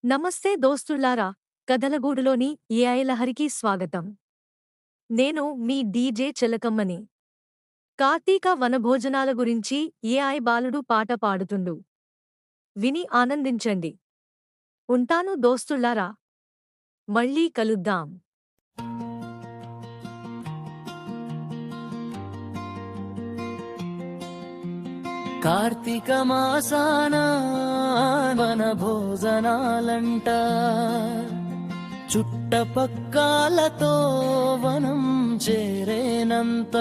నమస్తే దోస్తుల్లారా, కథలగూడులోని ఏఐ లహరికి స్వాగతం. నేను మీ డీజే చిలకమ్మని. కార్తీక వనభోజనాల గురించి ఏఐ బాలుడు పాట పాడుతుండు. విని ఆనందించండి. ఉంటాను దోస్తుల్లారా. మళ్ళీ కలుద్దాం. కార్తీక మాసాన వన భోజనాలంట, చుట్టపక్కాలతో వనం చేరేనంత.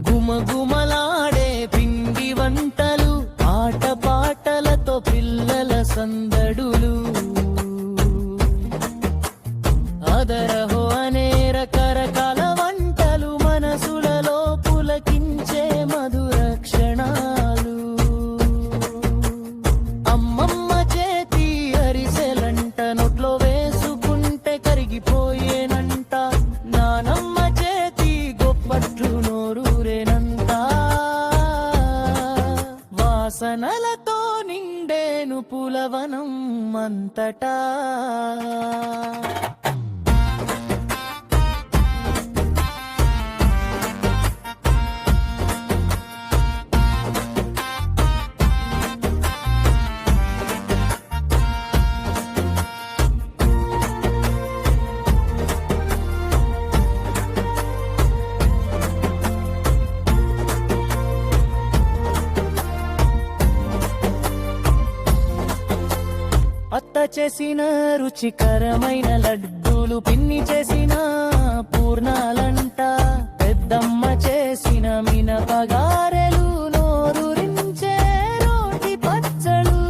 గుమగుమలాడే పిండి వంటలు, ఆట పాటలతో పిల్లల సందడులు, అదరహో అనే రకరకాల వంటలు, మనసులలో పులకించే మధుర క్షణాలు. అమ్మమ్మ చేతి అరిసెలంట, నోట్లో వేసుకుంటే కరిగిపోయేనంట. నానమ్మ చేతి గొప్పట్లు నోరూరేనంట. వాసనలతో నిండేను పులవనం అంతటా. అత్త చేసిన రుచికరమైన లడ్డూలు, పిన్ని చేసిన పూర్ణాలంట, పెద్దమ్మ చేసిన మినపగారెలు, నోరూరించే రోటి పచ్చళ్ళు.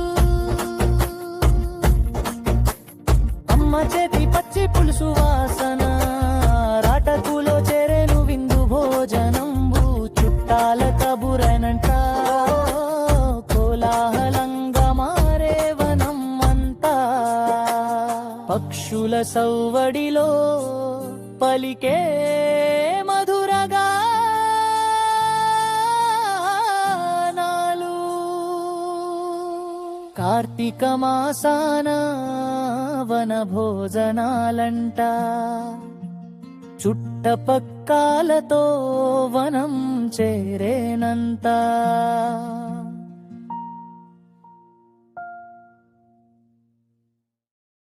అమ్మ చేతి పచ్చి పులుసు వాసన, రాటకులో చేరేను విందు భోజనంబు, చుట్టాల కబురనంట. పక్షుల సౌవడిలో పలికే మధురగానాలు. కార్తీక మాసాన వన భోజనాలంట, చుట్టపక్కాలతో వనం చేరేనంత.